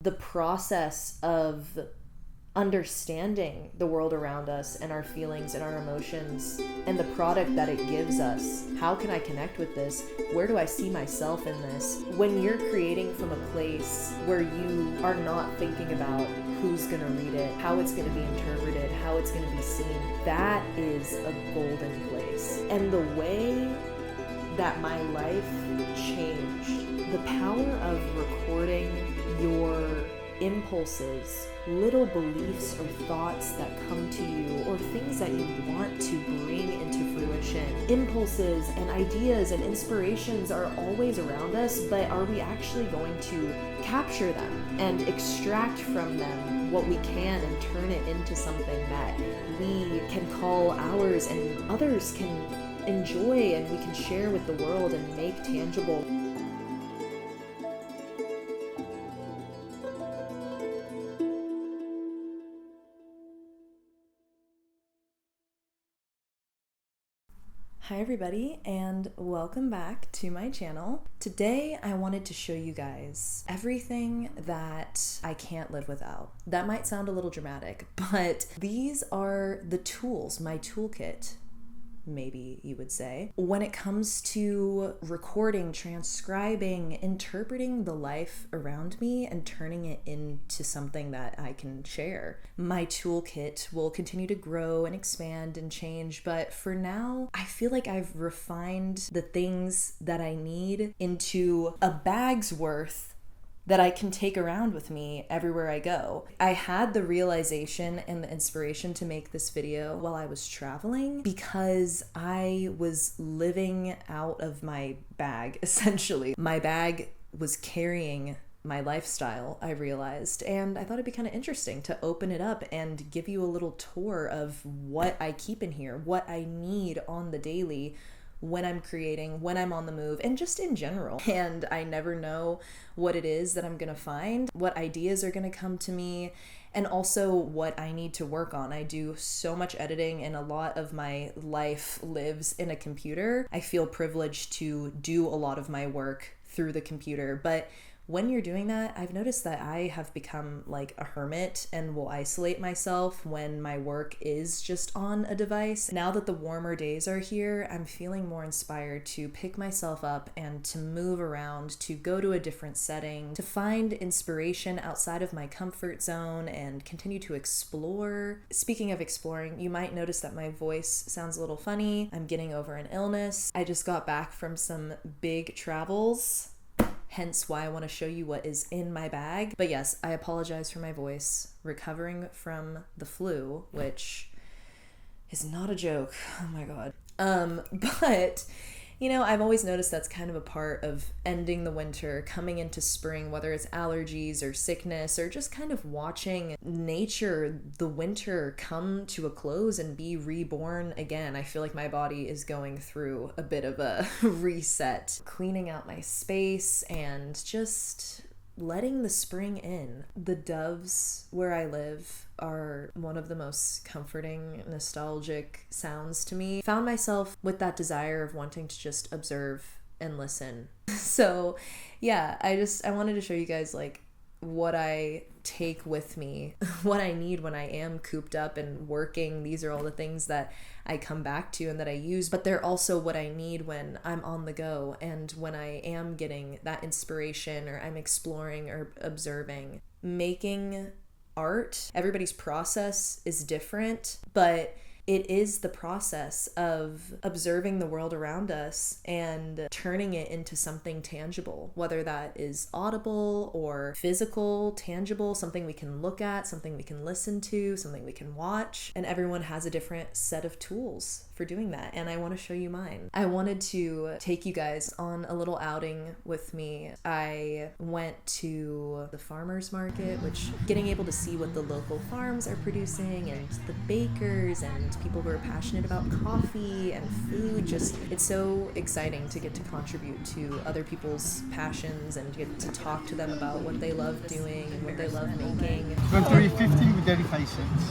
the process of understanding the world around us and our feelings and our emotions and the product that it gives us. How can I connect with this? Where do I see myself in this? When you're creating from a place where you are not thinking about who's going to read it, how it's going to be interpreted, how it's going to be seen, that is a golden place. And the way that my life changed, the power of recording your impulses, little beliefs or thoughts that come to you, or things that you want to bring into fruition. Impulses and ideas and inspirations are always around us, but are we actually going to capture them and extract from them what we can and turn it into something that we can call ours and others can enjoy and we can share with the world and make tangible? Hi everybody, and welcome back to my channel. Today I wanted to show you guys everything that I can't live without. That might sound a little dramatic, but these are the tools, my toolkit, maybe you would say, when it comes to recording, transcribing, interpreting the life around me and turning it into something that I can share. My toolkit will continue to grow and expand and change, but for now, I feel like I've refined the things that I need into a bag's worth that I can take around with me everywhere I go. I had the realization and the inspiration to make this video while I was traveling because I was living out of my bag, essentially. My bag was carrying my lifestyle, I realized, and I thought it'd be kind of interesting to open it up and give you a little tour of what I keep in here, what I need on the daily when I'm creating, when I'm on the move, and just in general. And I never know what it is that I'm gonna find, what ideas are gonna come to me, and also what I need to work on. I do so much editing and a lot of my life lives in a computer. I feel privileged to do a lot of my work through the computer, but when you're doing that, I've noticed that I have become like a hermit and will isolate myself when my work is just on a device. Now that the warmer days are here, I'm feeling more inspired to pick myself up and to move around, to go to a different setting, to find inspiration outside of my comfort zone and continue to explore. Speaking of exploring, you might notice that my voice sounds a little funny. I'm getting over an illness. I just got back from some big travels, hence why I want to show you what is in my bag. But yes, I apologize for my voice. Recovering from the flu, which is not a joke. Oh my God. But you know, I've always noticed that's kind of a part of ending the winter, coming into spring, whether it's allergies or sickness or just kind of watching nature, the winter come to a close and be reborn again. I feel like my body is going through a bit of a reset, cleaning out my space and just letting the spring in. The doves where I live are one of the most comforting, nostalgic sounds to me. Found myself with that desire of wanting to just observe and listen. So yeah, I wanted to show you guys like what I take with me, what I need when I am cooped up and working. These are all the things that I come back to and that I use, but they're also what I need when I'm on the go and when I am getting that inspiration or I'm exploring or observing. Making art, everybody's process is different, but it is the process of observing the world around us and turning it into something tangible, whether that is audible or physical, tangible, something we can look at, something we can listen to, something we can watch. And everyone has a different set of tools for doing that, and I want to show you mine. I wanted to take you guys on a little outing with me. I went to the farmers market, which getting able to see what the local farms are producing and the bakers and people who are passionate about coffee and food, just it's so exciting to get to contribute to other people's passions and get to talk to them about what they love doing and what they love making. 23.50 with 35 cents.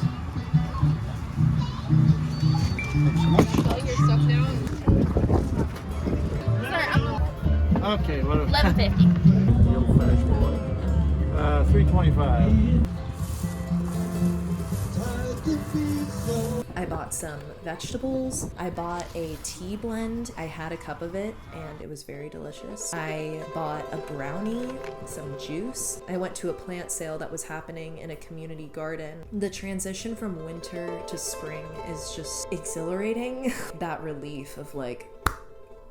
All your stuff now. Sorry, Okay, well. 11.50. $3.25. I bought some vegetables. I bought a tea blend. I had a cup of it and it was very delicious. I bought a brownie, some juice. I went to a plant sale that was happening in a community garden. The transition from winter to spring is just exhilarating. That relief of like,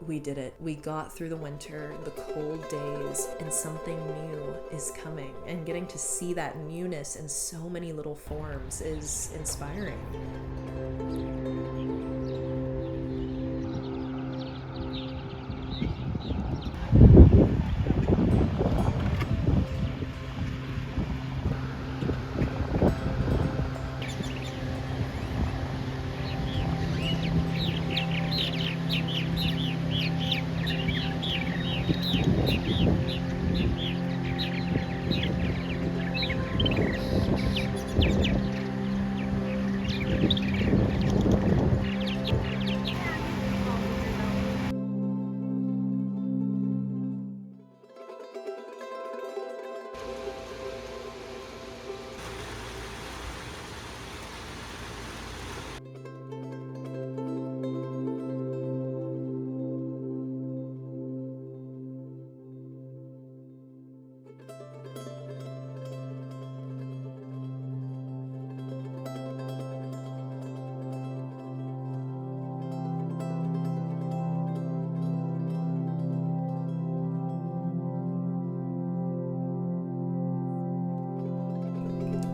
we did it. We got through the winter, the cold days, and something new is coming. And getting to see that newness in so many little forms is inspiring.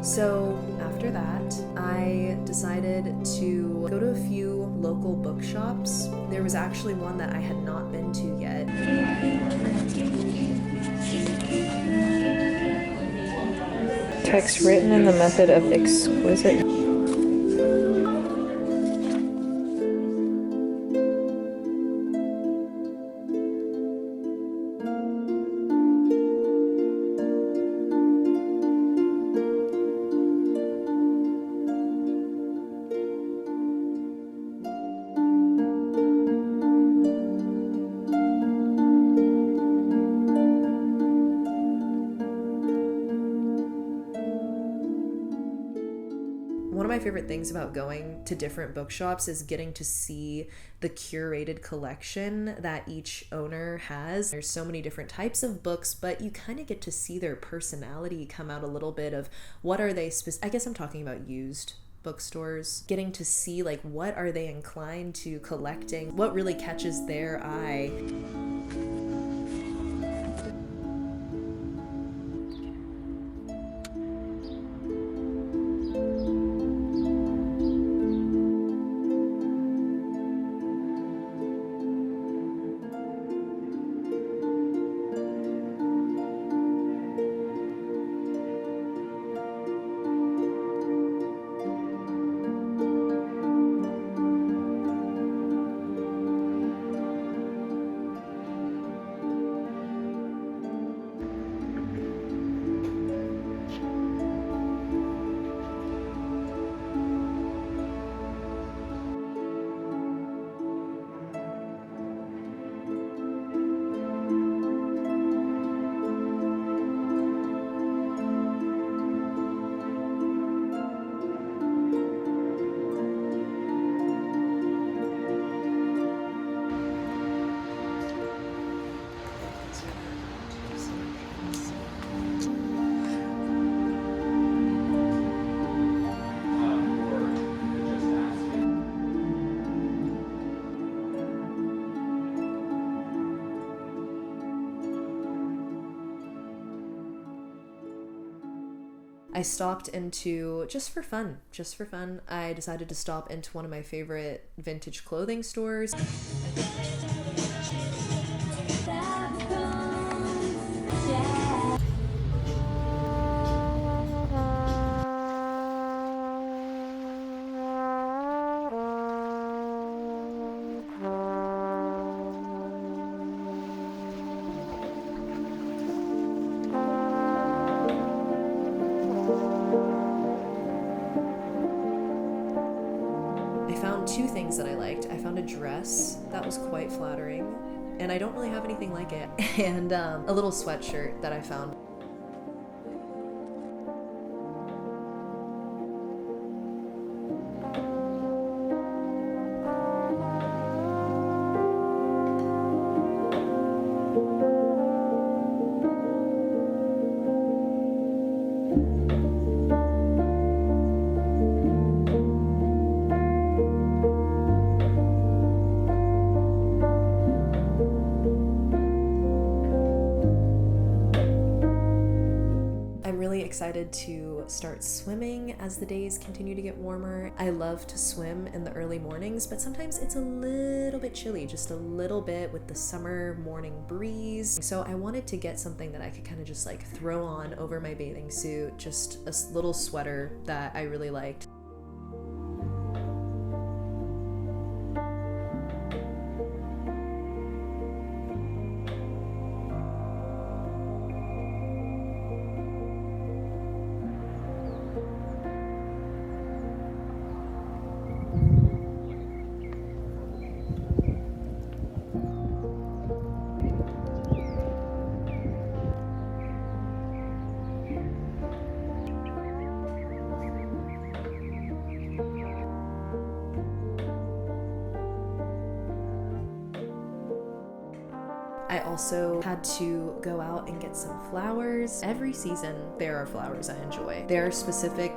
So after that, I decided to go to a few local bookshops. There was actually one that I had not been to yet. Text written in the method of exquisite. One of my favorite things about going to different bookshops is getting to see the curated collection that each owner has. There's so many different types of books, but you kind of get to see their personality come out a little bit of what are they, I guess I'm talking about used bookstores, getting to see like what are they inclined to collecting, what really catches their eye. I stopped into, just for fun, I decided to stop into one of my favorite vintage clothing stores. Two things that I liked. I found a dress that was quite flattering, and I don't really have anything like it, and a little sweatshirt that I found. really excited to start swimming as the days continue to get warmer. I love to swim in the early mornings, but sometimes it's a little bit chilly, just a little bit with the summer morning breeze. So I wanted to get something that I could kind of just like throw on over my bathing suit, just a little sweater that I really liked. I also had to go out and get some flowers. Every season, there are flowers I enjoy. There are specific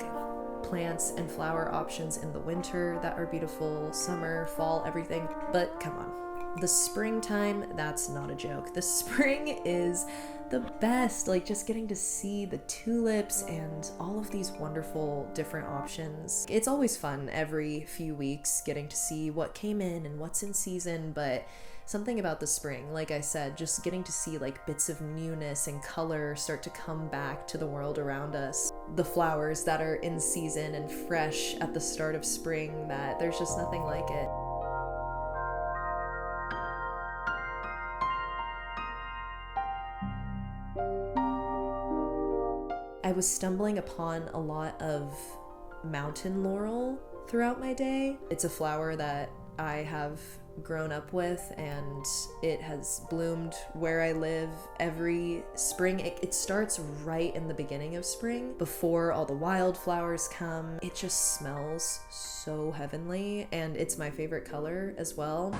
plants and flower options in the winter that are beautiful, summer, fall, everything. But come on, the springtime, that's not a joke. The spring is the best, like just getting to see the tulips and all of these wonderful different options. It's always fun every few weeks getting to see what came in and what's in season, but something about the spring, like I said, just getting to see like bits of newness and color start to come back to the world around us. The flowers that are in season and fresh at the start of spring, that there's just nothing like it. I was stumbling upon a lot of mountain laurel throughout my day. It's a flower that I have grown up with, and it has bloomed where I live every spring. It starts right in the beginning of spring before all the wildflowers come. It just smells so heavenly, and it's my favorite color as well.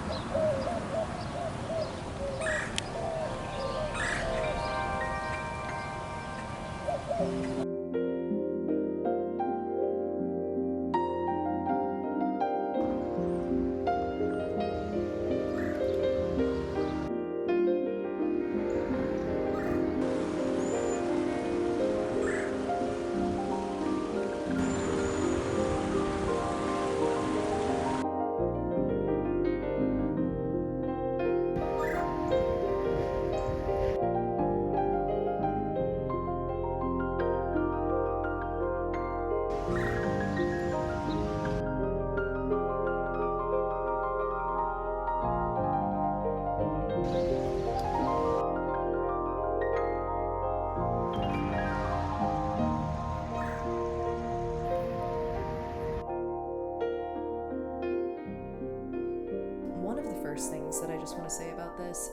One of the first things that I just want to say about this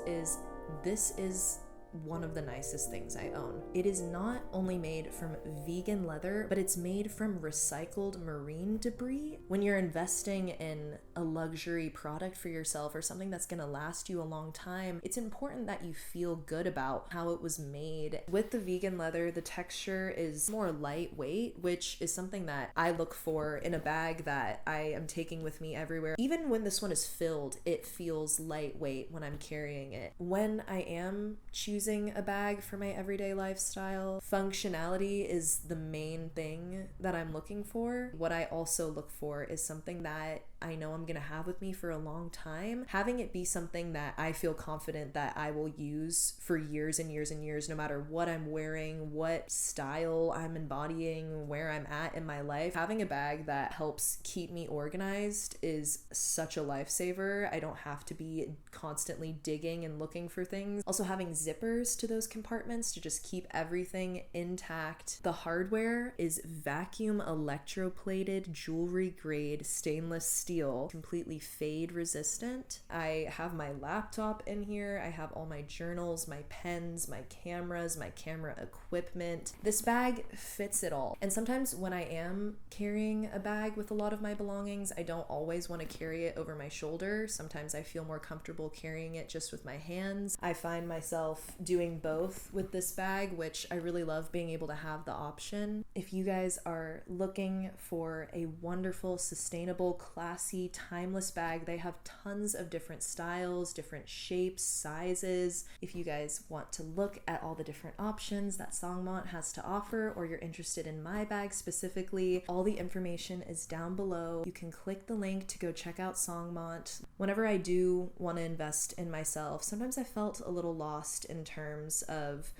is one of the nicest things I own. It is not only made from vegan leather, but it's made from recycled marine debris. When you're investing in a luxury product for yourself or something that's gonna last you a long time, it's important that you feel good about how it was made. With the vegan leather, the texture is more lightweight, which is something that I look for in a bag that I am taking with me everywhere. Even when this one is filled, it feels lightweight when I'm carrying it. When I am choosing a bag for my everyday lifestyle, functionality is the main thing that I'm looking for. What I also look for is something that I know I'm gonna have with me for a long time. Having it be something that I feel confident that I will use for years and years and years, no matter what I'm wearing, what style I'm embodying, where I'm at in my life. Having a bag that helps keep me organized is such a lifesaver. I don't have to be constantly digging and looking for things. Also, having zippers to those compartments to just keep everything intact. The hardware is vacuum electroplated jewelry grade stainless steel, completely fade resistant. I have my laptop in here. I have all my journals, my pens, my cameras, my camera equipment. This bag fits it all. And sometimes when I am carrying a bag with a lot of my belongings, I don't always want to carry it over my shoulder. Sometimes I feel more comfortable carrying it just with my hands. I find myself doing both with this bag, which I really love being able to have the option. If you guys are looking for a wonderful, sustainable, classic classy, timeless bag. They have tons of different styles, different shapes, sizes. If you guys want to look at all the different options that Songmont has to offer, or you're interested in my bag specifically, all the information is down below. You can click the link to go check out Songmont. Whenever I do want to invest in myself, sometimes I felt a little lost in terms of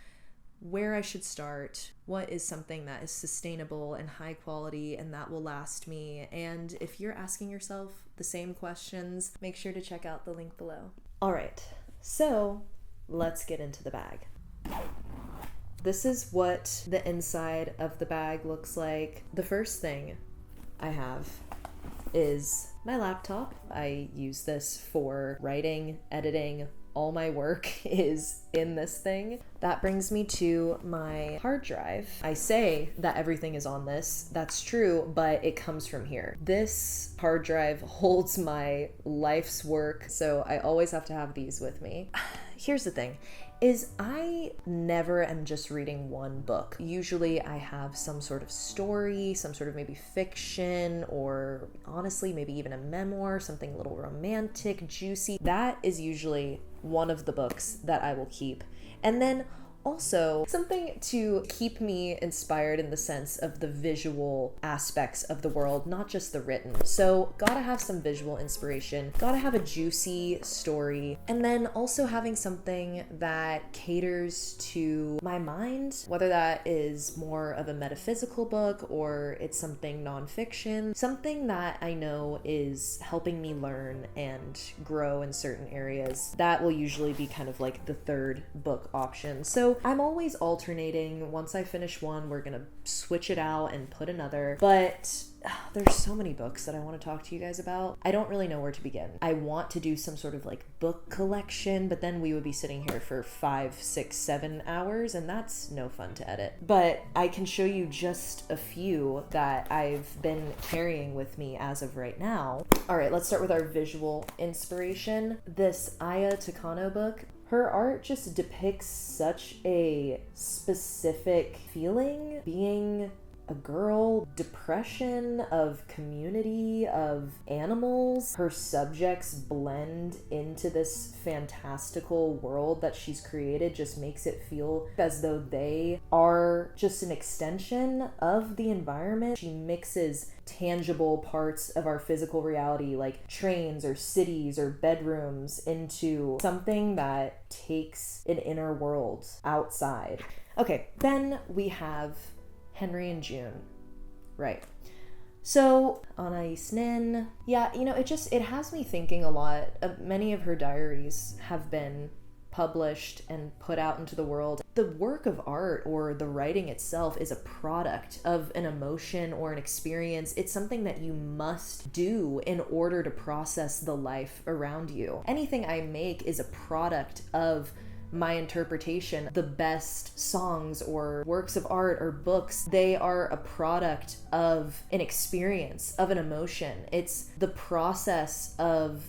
where I should start, what is something that is sustainable and high quality and that will last me. And if you're asking yourself the same questions, make sure to check out the link below. All right, so let's get into the bag. This is what the inside of the bag looks like. The first thing I have is my laptop. I use this for writing, editing. All my work is in this thing. That brings me to my hard drive. I say that everything is on this. That's true, but it comes from here. This hard drive holds my life's work, so I always have to have these with me. Here's the thing. I never am just reading one book. Usually I have some sort of story, some sort of maybe fiction, or honestly, maybe even a memoir, something a little romantic, juicy. That is usually one of the books that I will keep. And then also something to keep me inspired in the sense of the visual aspects of the world, not just the written. So gotta have some visual inspiration, gotta have a juicy story, and then also having something that caters to my mind, whether that is more of a metaphysical book or it's something nonfiction, something that I know is helping me learn and grow in certain areas. That will usually be kind of like the third book option. So I'm always alternating. Once I finish one, we're gonna switch it out and put another. But there's so many books that I want to talk to you guys about. I don't really know where to begin. I want to do some sort of like book collection, but then we would be sitting here for 5, 6, 7 hours, and that's no fun to edit. But I can show you just a few that I've been carrying with me as of right now. All right, let's start with our visual inspiration. This Aya Takano book. Her art just depicts such a specific feeling, being a girl, depression, of community, of animals. Her subjects blend into this fantastical world that she's created, just makes it feel as though they are just an extension of the environment. She mixes tangible parts of our physical reality, like trains or cities or bedrooms, into something that takes an inner world outside. Okay, then we have Henry and June. Right. So, Anais Nin, yeah, it has me thinking a lot. Many of her diaries have been published and put out into the world. The work of art or the writing itself is a product of an emotion or an experience. It's something that you must do in order to process the life around you. Anything I make is a product of my interpretation. The best songs or works of art or books, they are a product of an experience, of an emotion. It's the process of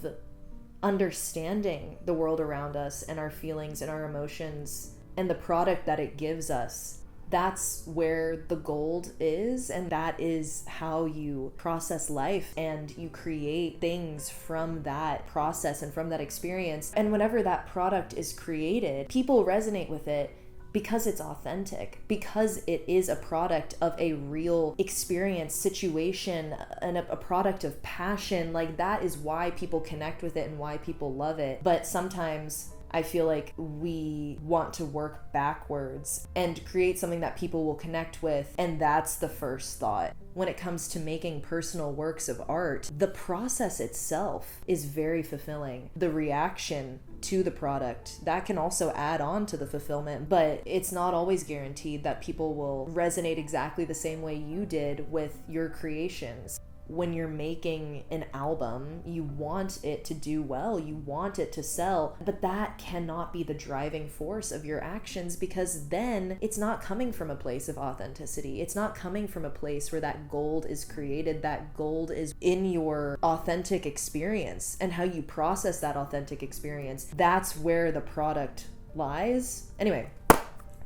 understanding the world around us and our feelings and our emotions and the product that it gives us. That's where the gold is, and that is how you process life, and you create things from that process and from that experience. And whenever that product is created, people resonate with it because it's authentic, because it is a product of a real experience, situation, and a product of passion. Like, that is why people connect with it and why people love it. But sometimes I feel like we want to work backwards and create something that people will connect with, and that's the first thought. When it comes to making personal works of art, the process itself is very fulfilling. The reaction to the product, that can also add on to the fulfillment, but it's not always guaranteed that people will resonate exactly the same way you did with your creations. When you're making an album, you want it to do well, you want it to sell, but that cannot be the driving force of your actions, because then it's not coming from a place of authenticity. It's not coming from a place where that gold is created. That gold is in your authentic experience and how you process that authentic experience. That's where the product lies. Anyway,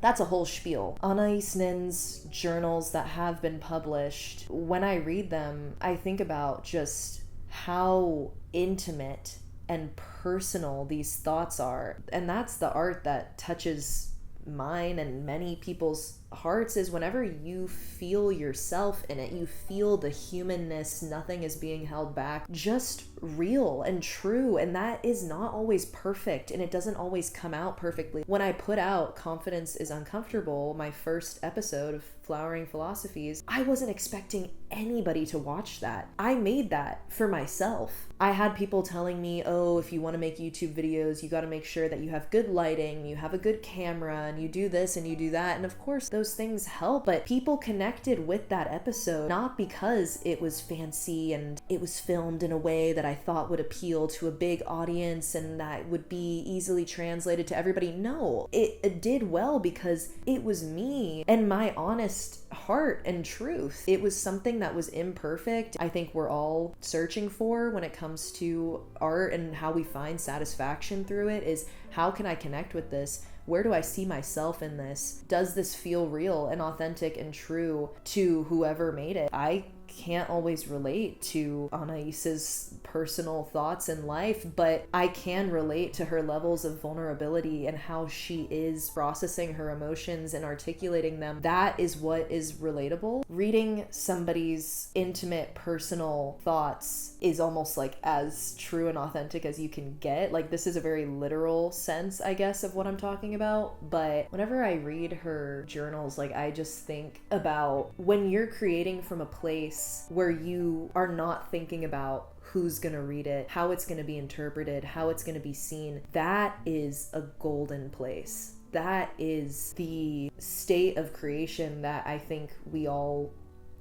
that's a whole spiel. Anais Nin's journals that have been published, when I read them, I think about just how intimate and personal these thoughts are. And that's the art that touches mine and many people's hearts, is whenever you feel yourself in it, you feel the humanness, nothing is being held back, just real and true. And that is not always perfect, and it doesn't always come out perfectly. When I put out Confidence is Uncomfortable, my first episode of Flowering Philosophies, I wasn't expecting anybody to watch that. I made that for myself. I had people telling me, oh, if you want to make YouTube videos, you got to make sure that you have good lighting, you have a good camera, and you do this and you do that. And of course, those things help, but people connected with that episode not because it was fancy and it was filmed in a way that I thought would appeal to a big audience and that would be easily translated to everybody. No, it did well because it was me and my honest heart and truth. It was something that was imperfect. I think we're all searching for when it comes to art and how we find satisfaction through it, is how can I connect with this? Where do I see myself in this? Does this feel real and authentic and true to whoever made it? I can't always relate to Anais's personal thoughts in life, but I can relate to her levels of vulnerability and how she is processing her emotions and articulating them. That is what is relatable. Reading somebody's intimate personal thoughts is almost like as true and authentic as you can get. Like, this is a very literal sense, I guess, of what I'm talking about, but whenever I read her journals, like, I just think about when you're creating from a place where you are not thinking about who's gonna read it, how it's gonna be interpreted, how it's gonna be seen. That is a golden place. That is the state of creation that I think we all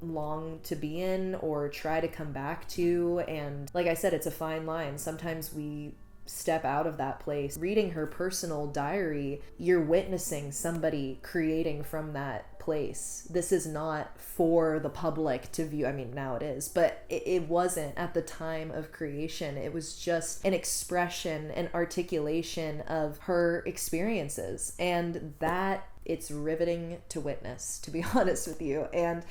long to be in or try to come back to. And like I said, it's a fine line. Sometimes we step out of that place. Reading her personal diary, you're witnessing somebody creating from that place. This is not for the public to view. I mean, now it is, but it wasn't at the time of creation. It was just an expression, an articulation of her experiences, and that it's riveting to witness, to be honest with you. And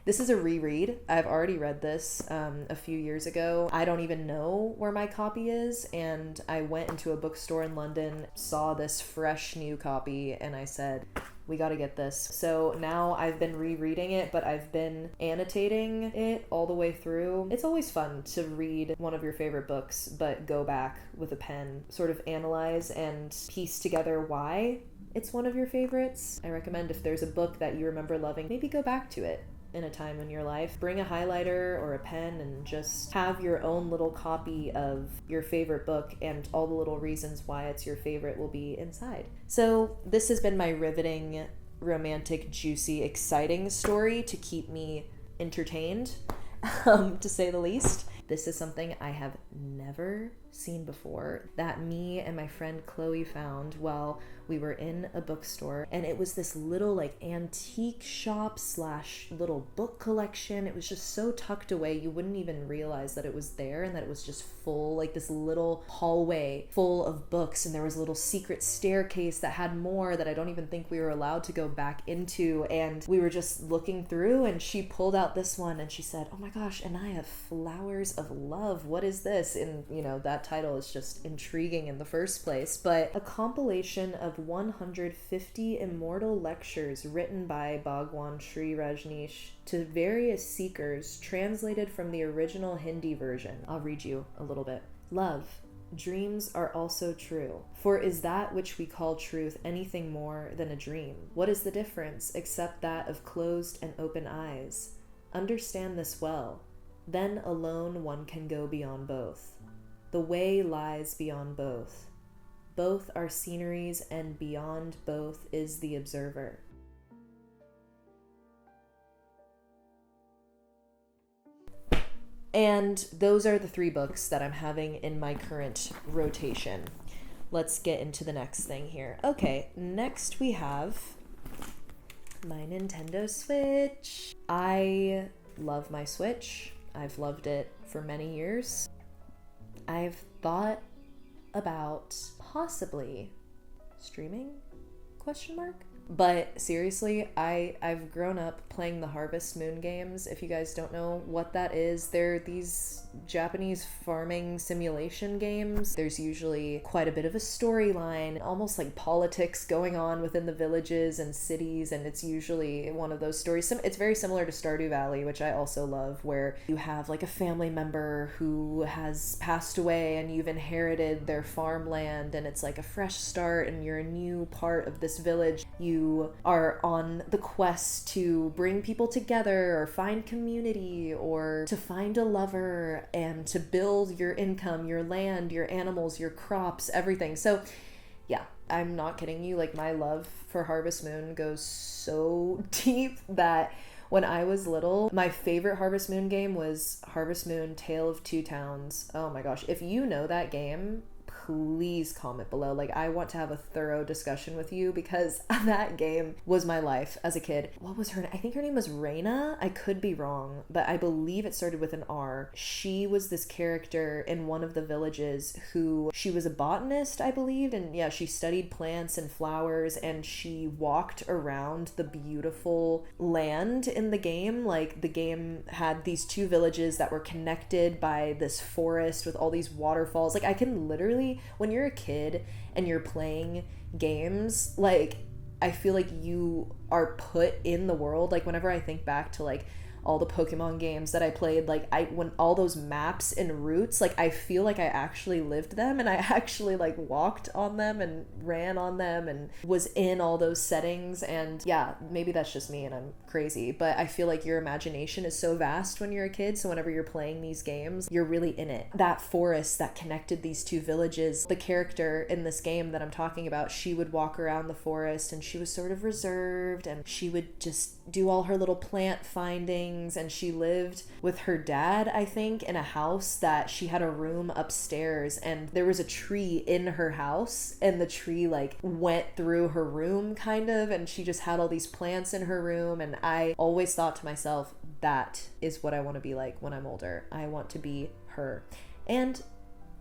this is a reread. I've already read this a few years ago. I don't even know where my copy is, and I went into a bookstore in London, saw this fresh new copy, and I said, we got to get this. So now I've been rereading it, but I've been annotating it all the way through. It's always fun to read one of your favorite books, but go back with a pen, sort of analyze and piece together why it's one of your favorites. I recommend, if there's a book that you remember loving, maybe go back to it in a time in your life. Bring a highlighter or a pen and just have your own little copy of your favorite book, and all the little reasons why it's your favorite will be inside. So this has been my riveting, romantic, juicy, exciting story to keep me entertained, to say the least. This is something I have never seen before, that me and my friend Chloe found while we were in a bookstore, and it was this little like antique shop slash little book collection. It was just so tucked away you wouldn't even realize that it was there, and that it was just full, like this little hallway full of books, and there was a little secret staircase that had more that I don't even think we were allowed to go back into. And we were just looking through, and she pulled out this one and she said, oh my gosh, and I have Flowers of Love, what is this? And you know, that title is just intriguing in the first place. But a compilation of 150 immortal lectures written by Bhagwan Sri Rajneesh to various seekers, translated from the original Hindi version. I'll read you a little bit. Love, dreams are also true. For is that which we call truth anything more than a dream? What is the difference except that of closed and open eyes? Understand this well. Then alone one can go beyond both. The way lies beyond both. Both are sceneries, and beyond both is the observer. And those are the 3 books that I'm having in my current rotation. Let's get into the next thing here. Okay, next we have my Nintendo Switch. I love my Switch. I've loved it for many years. I've thought about possibly streaming? But seriously, I've grown up playing the Harvest Moon games. If you guys don't know what that is, they're these Japanese farming simulation games. There's usually quite a bit of a storyline, almost like politics going on within the villages and cities, and it's usually one of those stories. It's very similar to Stardew Valley, which I also love, where you have like a family member who has passed away and you've inherited their farmland, and it's like a fresh start and you're a new part of this village. You are on the quest to bring people together or find community or to find a lover and to build your income, your land, your animals, your crops, everything. So yeah, I'm not kidding you. Like, my love for Harvest Moon goes so deep that when I was little, my favorite Harvest Moon game was Harvest Moon Tale of Two Towns. Oh my gosh. If you know that game, please comment below. Like, I want to have a thorough discussion with you because that game was my life as a kid. What was her name? I think her name was Reina. I could be wrong, but I believe it started with an R. She was this character in one of the villages who, she was a botanist, I believe, and yeah, she studied plants and flowers, and she walked around the beautiful land in the game. Like, the game had these two villages that were connected by this forest with all these waterfalls. Like, I can literally, when you're a kid and you're playing games, like, I feel like you are put in the world. Like, whenever I think back to like all the Pokemon games that I played, like, when all those maps and routes, like, I feel like I actually lived them and I actually like walked on them and ran on them and was in all those settings. And yeah, maybe that's just me and I'm crazy, but I feel like your imagination is so vast when you're a kid. So whenever you're playing these games, you're really in it. That forest that connected these two villages, the character in this game that I'm talking about, she would walk around the forest and she was sort of reserved and she would just do all her little plant finding. And she lived with her dad, I think, in a house that she had a room upstairs, and there was a tree in her house, and the tree like went through her room kind of, and she just had all these plants in her room. And I always thought to myself, that is what I want to be like when I'm older. I want to be her. And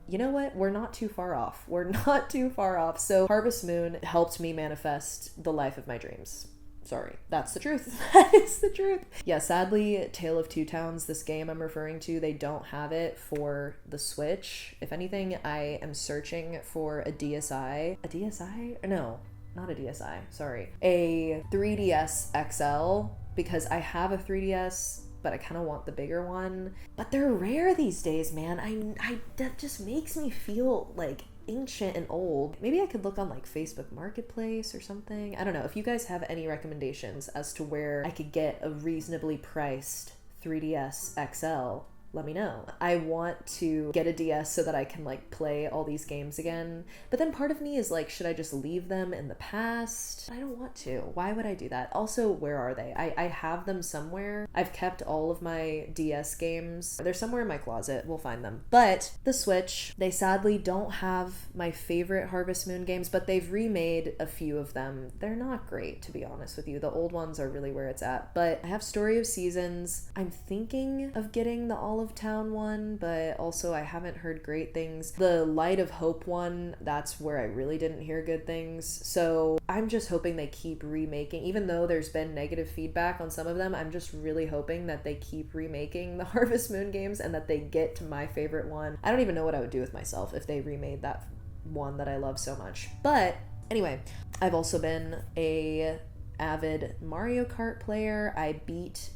you know what? We're not too far off. We're not too far off. So Harvest Moon helped me manifest the life of my dreams. Sorry, that's the truth. That is the truth. Yeah, sadly, Tale of Two Towns, this game I'm referring to, they don't have it for the Switch. If anything, I am searching for a DSi. A DSi? No, not a DSi, sorry. A 3DS XL, because I have a 3DS, but I kind of want the bigger one. But they're rare these days, man. I that just makes me feel like ancient and old. Maybe I could look on like Facebook Marketplace or something. I don't know. If you guys have any recommendations as to where I could get a reasonably priced 3DS XL, let me know. I want to get a DS so that I can like play all these games again. But then part of me is like, should I just leave them in the past? I don't want to. Why would I do that? Also, where are they? I have them somewhere. I've kept all of my DS games. They're somewhere in my closet. We'll find them. But the Switch, they sadly don't have my favorite Harvest Moon games, but they've remade a few of them. They're not great, to be honest with you. The old ones are really where it's at. But I have Story of Seasons. I'm thinking of getting the Olive Town one, but also I haven't heard great things. The Light of Hope one, that's where I really didn't hear good things. So I'm just hoping they keep remaking, even though there's been negative feedback on some of them. I'm just really hoping that they keep remaking the Harvest Moon games and that they get to my favorite one. I don't even know what I would do with myself if they remade that one that I love so much. But anyway, I've also been a avid Mario Kart player. I beat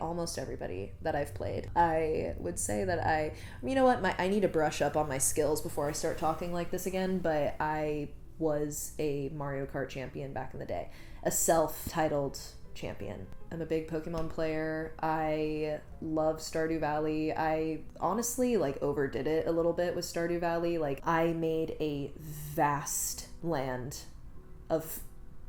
almost everybody that I've played. I would say that you know what, I need to brush up on my skills before I start talking like this again, but I was a Mario Kart champion back in the day. A self-titled champion. I'm a big Pokemon player. I love Stardew Valley. I honestly like overdid it a little bit with Stardew Valley. Like, I made a vast land of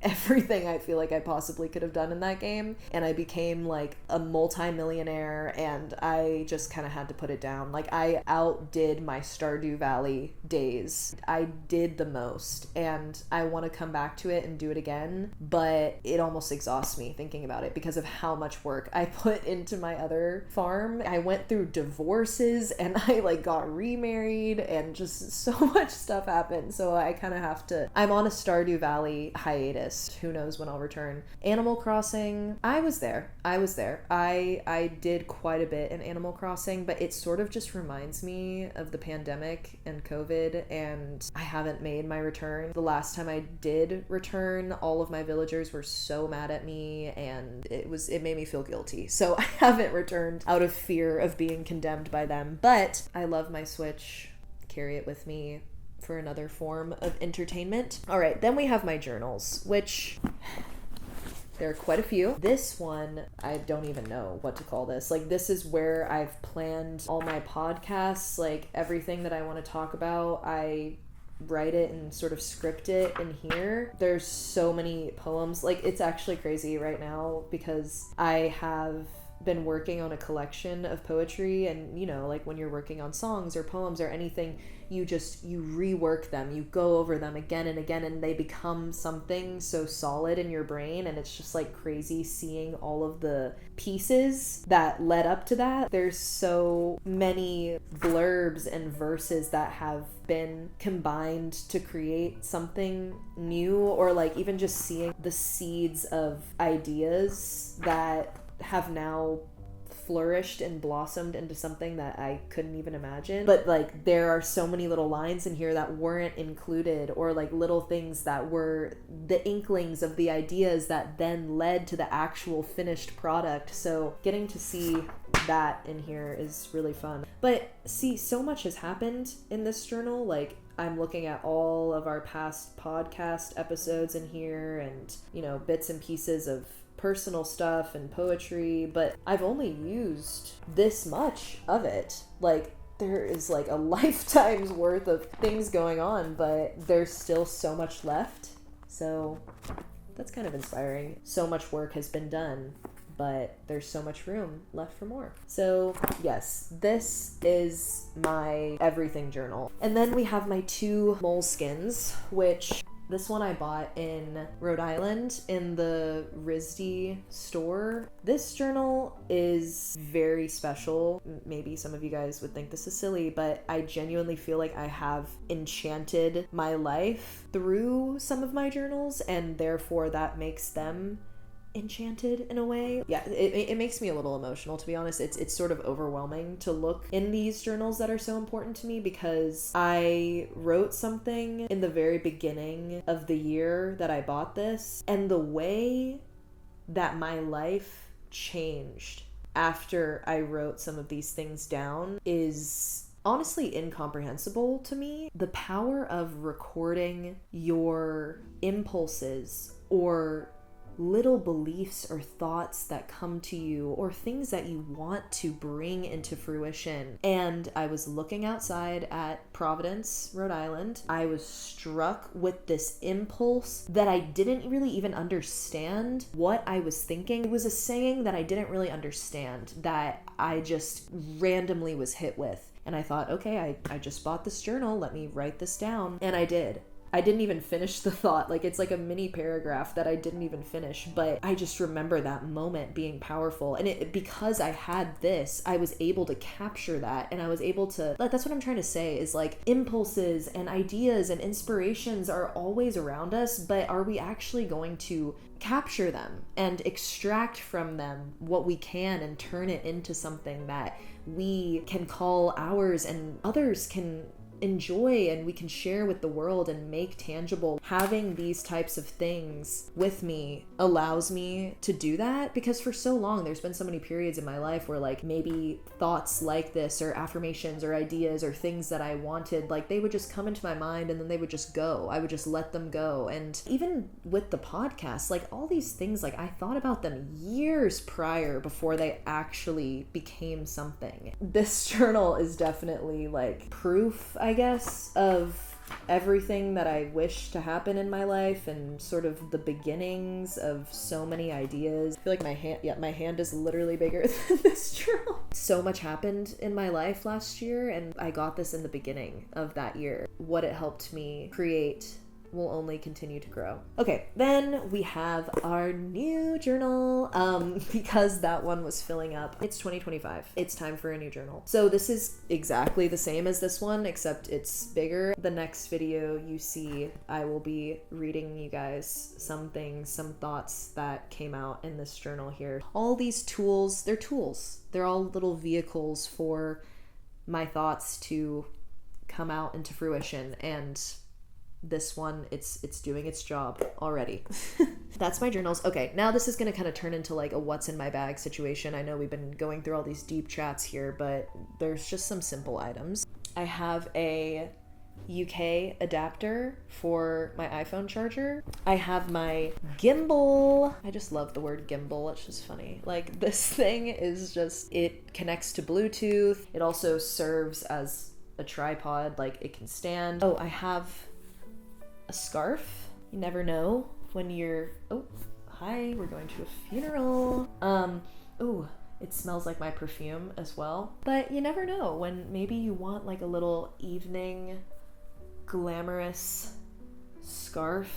everything I feel like I possibly could have done in that game, and I became like a multi-millionaire, and I just kind of had to put it down. Like, I outdid my Stardew Valley days. I did the most, and I want to come back to it and do it again, but it almost exhausts me thinking about it because of how much work I put into my other farm. I went through divorces, and I like got remarried, and just so much stuff happened. So I kind of have to, I'm on a Stardew Valley hiatus missed. Who knows when I'll return. Animal Crossing, I was there. I did quite a bit in Animal Crossing, but it sort of just reminds me of the pandemic and COVID, and I haven't made my return. The last time I did return, all of my villagers were so mad at me, and it made me feel guilty. So I haven't returned out of fear of being condemned by them, but I love my Switch. Carry it with me for another form of entertainment. All right, then we have my journals, which there are quite a few. This one, I don't even know what to call this. Like, this is where I've planned all my podcasts, like everything that I want to talk about. I write it and sort of script it in here. There's so many poems. Like, it's actually crazy right now because I have been working on a collection of poetry, and you know, like when you're working on songs or poems or anything, you rework them, you go over them again and again, and they become something so solid in your brain, and it's just like crazy seeing all of the pieces that led up to that. There's so many blurbs and verses that have been combined to create something new, or like even just seeing the seeds of ideas that have now flourished and blossomed into something that I couldn't even imagine. But like, there are so many little lines in here that weren't included, or like little things that were the inklings of the ideas that then led to the actual finished product. So getting to see that in here is really fun. But see, so much has happened in this journal. Like, I'm looking at all of our past podcast episodes in here, and you know, bits and pieces of personal stuff and poetry, but I've only used this much of it. Like, there is like a lifetime's worth of things going on, but there's still so much left. So that's kind of inspiring. So much work has been done, but there's so much room left for more. So yes, this is my everything journal. And then we have my 2 moleskins, which this one I bought in Rhode Island in the RISD store. This journal is very special. Maybe some of you guys would think this is silly, but I genuinely feel like I have enchanted my life through some of my journals, and therefore that makes them enchanted in a way. Yeah, it makes me a little emotional, to be honest. It's sort of overwhelming to look in these journals that are so important to me, because I wrote something in the very beginning of the year that I bought this, and the way that my life changed after I wrote some of these things down is honestly incomprehensible to me. The power of recording your impulses, or little beliefs or thoughts that come to you, or things that you want to bring into fruition. And I was looking outside at Providence, Rhode Island. I was struck with this impulse that I didn't really even understand what I was thinking. It was a saying that I didn't really understand, that I just randomly was hit with. And I thought, okay, I just bought this journal, let me write this down. And I did. I didn't even finish the thought. Like, it's like a mini paragraph that I didn't even finish, but I just remember that moment being powerful. And because I had this, I was able to capture that, and I was able to, like, that's what I'm trying to say, is like, impulses and ideas and inspirations are always around us, but are we actually going to capture them and extract from them what we can and turn it into something that we can call ours and others can enjoy and we can share with the world and make tangible? Having these types of things with me allows me to do that, because for so long there's been so many periods in my life where like maybe thoughts like this, or affirmations or ideas or things that I wanted, like they would just come into my mind and then they would just go. I would just let them go. And even with the podcast, like all these things, like I thought about them years prior before they actually became something. This journal is definitely like proof, I guess, of everything that I wish to happen in my life, and sort of the beginnings of so many ideas. I feel like my hand is literally bigger than this journal. So much happened in my life last year, and I got this in the beginning of that year. What it helped me create will only continue to grow. Okay, then we have our new journal, because that one was filling up. It's 2025. It's time for a new journal. So this is exactly the same as this one, except it's bigger. The next video you see, I will be reading you guys some things, some thoughts that came out in this journal here. All these tools, they're tools. They're all little vehicles for my thoughts to come out into fruition, and this one, it's doing its job already. That's my journals. Okay, now this is going to kind of turn into like a what's in my bag situation. I know we've been going through all these deep chats here, but there's just some simple items. I have a UK adapter for my iPhone charger. I have my gimbal. I just love the word gimbal. It's just funny. Like, this thing is just, it connects to Bluetooth. It also serves as a tripod, like it can stand. Oh, I have a scarf. You never know when you're, oh, hi, we're going to a funeral. Oh, it smells like my perfume as well. But you never know when maybe you want like a little evening glamorous scarf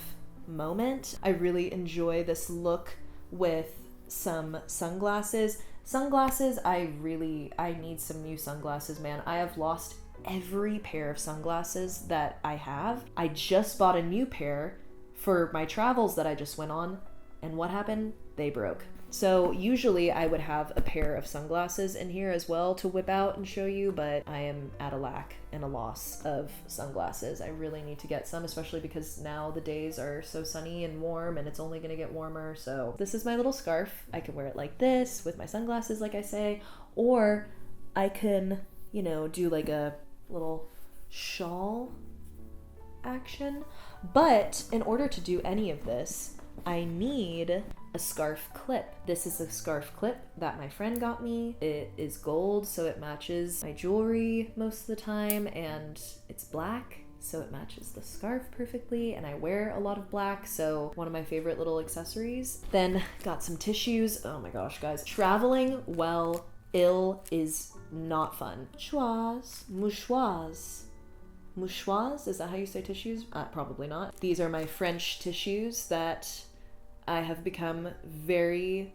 moment. I really enjoy this look with some sunglasses. Sunglasses, I need some new sunglasses, man. I have lost every pair of sunglasses that I have. I just bought a new pair for my travels that I just went on, and what happened? They broke. So usually I would have a pair of sunglasses in here as well to whip out and show you, but I am at a lack and a loss of sunglasses. I really need to get some, especially because now the days are so sunny and warm, and it's only gonna get warmer. So this is my little scarf. I can wear it like this with my sunglasses, like I say, or I can, you know, do like a little shawl action. But in order to do any of this, I need a scarf clip. This is a scarf clip that my friend got me. It is gold, so it matches my jewelry most of the time, and it's black, so it matches the scarf perfectly, and I wear a lot of black, so one of my favorite little accessories. Then got some tissues. Oh my gosh, guys. Traveling while ill is not fun. Mouchoirs. Mouchoirs? Is that how you say tissues? Probably not. These are my French tissues that I have become very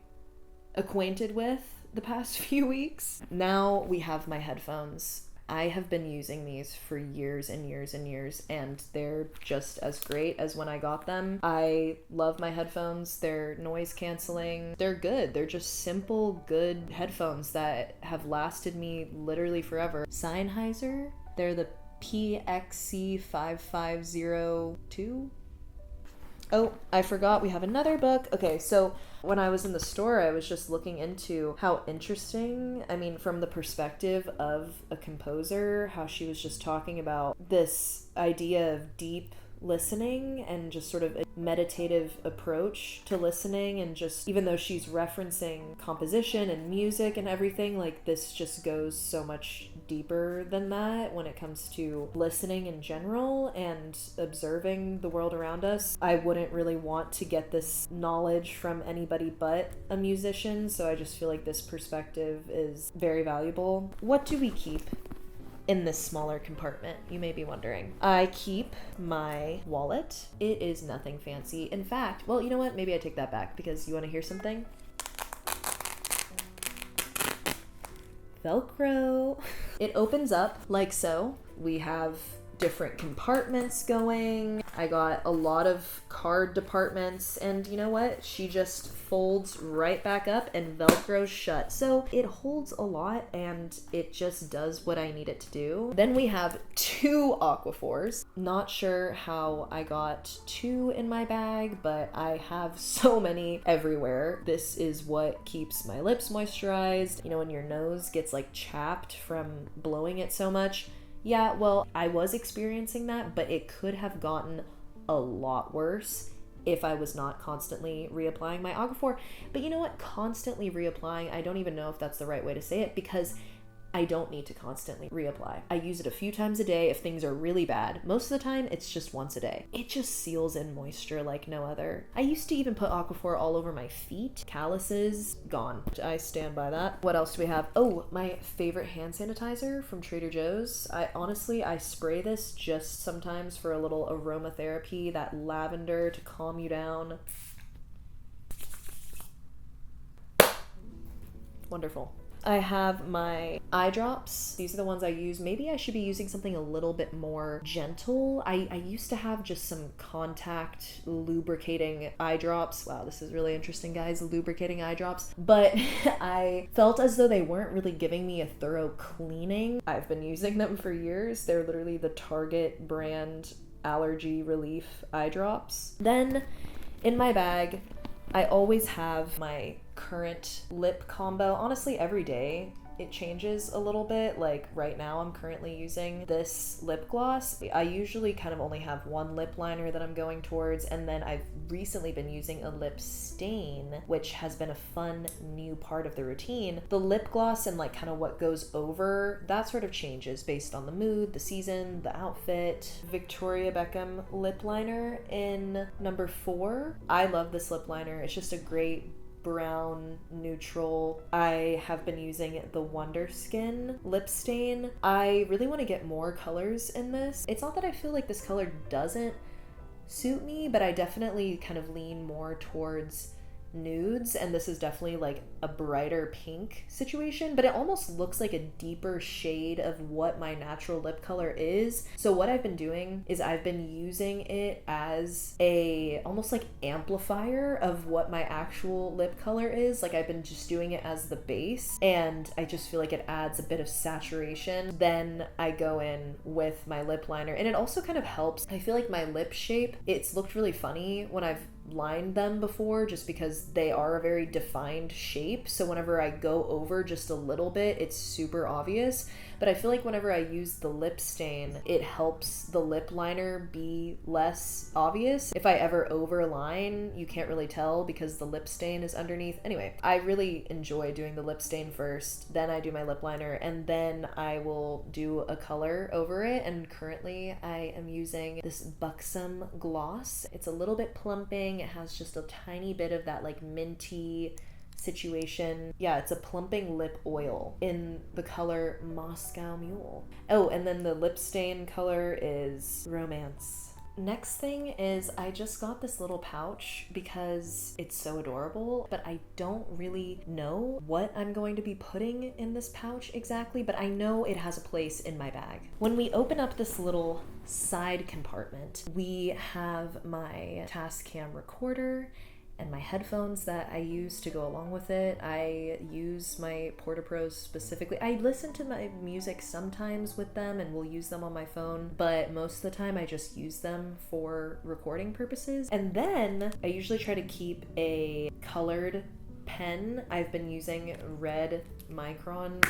acquainted with the past few weeks. Now we have my headphones. I have been using these for years and years and years, and they're just as great as when I got them. I love my headphones. They're noise canceling. They're good. They're just simple, good headphones that have lasted me literally forever. Sennheiser. They're the PXC5502. Oh, I forgot we have another book. Okay, so when I was in the store, I was just looking into how interesting, I mean, from the perspective of a composer, how she was just talking about this idea of deep listening and just sort of a meditative approach to listening, and just even though she's referencing composition and music and everything, like this just goes so much deeper than that when it comes to listening in general and observing the world around us. I wouldn't really want to get this knowledge from anybody but a musician, so I just feel like this perspective is very valuable. What do we keep in this smaller compartment, you may be wondering? I keep my wallet. It is nothing fancy. In fact, well, you know what? Maybe I take that back, because you want to hear something? Velcro. It opens up like so. We have different compartments going. I got a lot of card departments, and you know what? She just folds right back up and Velcros shut. So it holds a lot, and it just does what I need it to do. Then we have 2 Aquaphors. Not sure how I got 2 in my bag, but I have so many everywhere. This is what keeps my lips moisturized. You know, when your nose gets like chapped from blowing it so much. Yeah, well, I was experiencing that, but it could have gotten a lot worse if I was not constantly reapplying my Aquaphor. But you know what? Constantly reapplying, I don't even know if that's the right way to say it, because I don't need to constantly reapply. I use it a few times a day if things are really bad. Most of the time, it's just once a day. It just seals in moisture like no other. I used to even put Aquaphor all over my feet. Calluses, gone. I stand by that. What else do we have? Oh, my favorite hand sanitizer from Trader Joe's. I spray this just sometimes for a little aromatherapy, that lavender to calm you down. Wonderful. I have my eye drops. These are the ones I use. Maybe I should be using something a little bit more gentle. I used to have just some contact lubricating eye drops. Wow, this is really interesting, guys. Lubricating eye drops. But I felt as though they weren't really giving me a thorough cleaning. I've been using them for years. They're literally the Target brand allergy relief eye drops. Then in my bag, I always have my current lip combo. Honestly, every day it changes a little bit. Like right now I'm currently using this lip gloss. I usually kind of only have one lip liner that I'm going towards, and then I've recently been using a lip stain, which has been a fun new part of the routine. The lip gloss and like kind of what goes over, that sort of changes based on the mood, the season, the outfit. Victoria Beckham lip liner in number 4. I love this lip liner. It's just a great brown neutral. I have been using the Wonder Skin lip stain. I really want to get more colors in this. It's not that I feel like this color doesn't suit me, but I definitely kind of lean more towards nudes, and this is definitely like a brighter pink situation, but it almost looks like a deeper shade of what my natural lip color is. So what I've been doing is I've been using it as a almost like amplifier of what my actual lip color is. Like I've been just doing it as the base, and I just feel like it adds a bit of saturation. Then I go in with my lip liner, and it also kind of helps. I feel like my lip shape, it's looked really funny when I've lined them before, just because they are a very defined shape. So whenever I go over just a little bit, it's super obvious. But I feel like whenever I use the lip stain, it helps the lip liner be less obvious. If I ever overline, you can't really tell because the lip stain is underneath. Anyway, I really enjoy doing the lip stain first, then I do my lip liner, and then I will do a color over it. And currently I am using this Buxom gloss. It's a little bit plumping. It has just a tiny bit of that like minty situation. Yeah, it's a plumping lip oil in the color Moscow Mule. Oh, and then the lip stain color is Romance. Next thing is I just got this little pouch because it's so adorable, but I don't really know what I'm going to be putting in this pouch exactly, but I know it has a place in my bag. When we open up this little side compartment, we have my Tascam recorder and my headphones that I use to go along with it. I use my Porta-Pros specifically. I listen to my music sometimes with them and will use them on my phone, but most of the time I just use them for recording purposes. And then I usually try to keep a colored pen. I've been using red Micron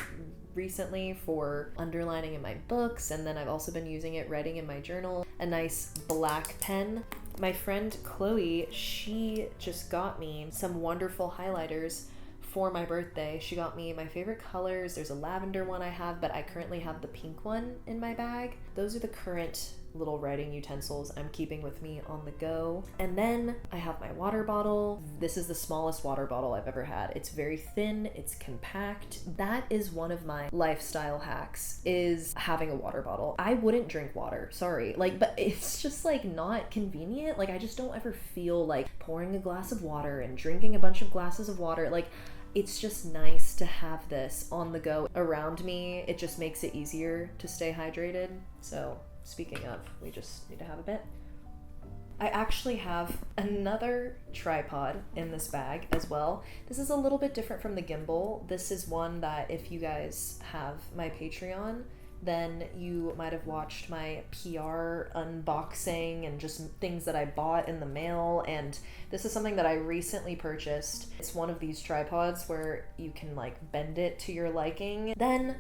recently for underlining in my books, and then I've also been using it writing in my journal. A nice black pen. My friend Chloe, she just got me some wonderful highlighters for my birthday. She got me my favorite colors. There's a lavender one I have, but I currently have the pink one in my bag. Those are the current little writing utensils I'm keeping with me on the go. And then I have my water bottle. This is the smallest water bottle I've ever had. It's very thin, it's compact. That is one of my lifestyle hacks, is having a water bottle. I wouldn't drink water, sorry. But it's just like not convenient. I just don't ever feel like pouring a glass of water and drinking a bunch of glasses of water. It's just nice to have this on the go around me. It just makes it easier to stay hydrated. So speaking of, we just need to have a bit. I actually have another tripod in this bag as well. This is a little bit different from the gimbal. This is one that if you guys have my Patreon, then you might have watched my PR unboxing and just things that I bought in the mail. And this is something that I recently purchased. It's one of these tripods where you can bend it to your liking. Then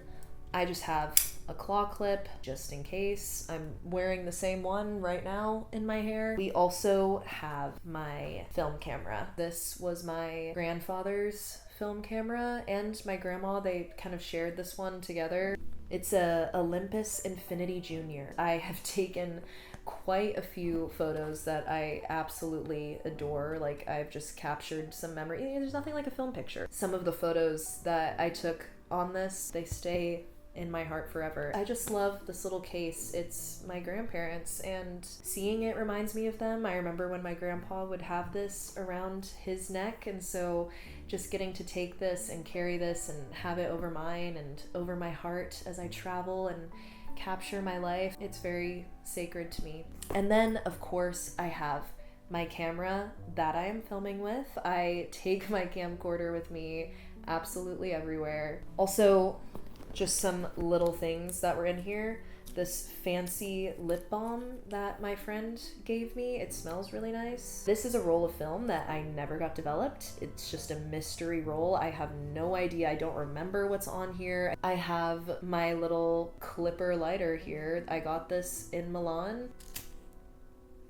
I just have a claw clip just in case. I'm wearing the same one right now in my hair. We also have my film camera. This was my grandfather's film camera and my grandma, they kind of shared this one together. It's a Olympus Infinity Junior. I have taken quite a few photos that I absolutely adore. Like, I've just captured some memory. There's nothing like a film picture. Some of the photos that I took on this, they stay in my heart forever. I just love this little case. It's my grandparents, and seeing it reminds me of them. I remember when my grandpa would have this around his neck, and so just getting to take this and carry this and have it over mine and over my heart as I travel and capture my life, it's very sacred to me. And then, of course, I have my camera that I am filming with. I take my camcorder with me absolutely everywhere. Also, just some little things that were in here. This fancy lip balm that my friend gave me. It smells really nice. This is a roll of film that I never got developed. It's just a mystery roll. I have no idea. I don't remember what's on here. I have my little clipper lighter here. I got this in Milan.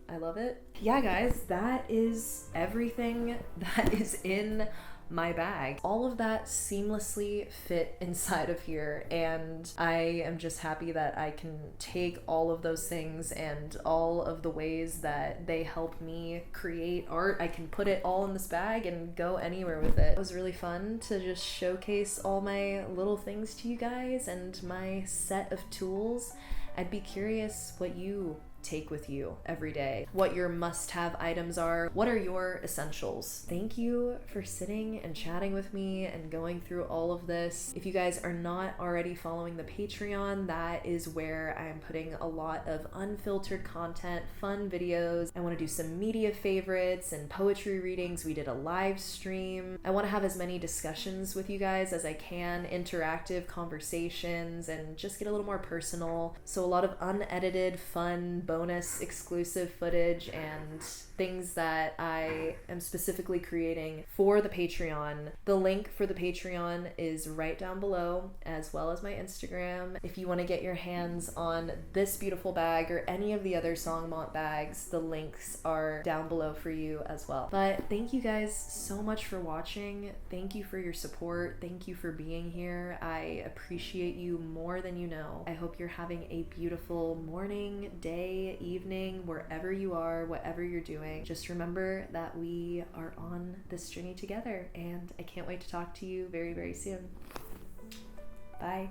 I love it. Yeah, guys, that is everything that is in my bag. All of that seamlessly fit inside of here, and I am just happy that I can take all of those things and all of the ways that they help me create art. I can put it all in this bag and go anywhere with it. It was really fun to just showcase all my little things to you guys and my set of tools. I'd be curious what you take with you every day, what your must-have items are, what are your essentials. Thank you for sitting and chatting with me and going through all of this. If you guys are not already following the Patreon, that is where I'm putting a lot of unfiltered content, fun videos. I want to do some media favorites and poetry readings. We did a live stream. I want to have as many discussions with you guys as I can, interactive conversations, and just get a little more personal. So a lot of unedited, fun, bonus exclusive footage and things that I am specifically creating for the Patreon. The link for the Patreon is right down below, as well as my Instagram. If you want to get your hands on this beautiful bag or any of the other Songmont bags, the links are down below for you as well. But thank you guys so much for watching. Thank you for your support. Thank you for being here. I appreciate you more than you know. I hope you're having a beautiful morning, day, evening, wherever you are, whatever you're doing. Just remember that we are on this journey together, and I can't wait to talk to you very, very soon. Bye.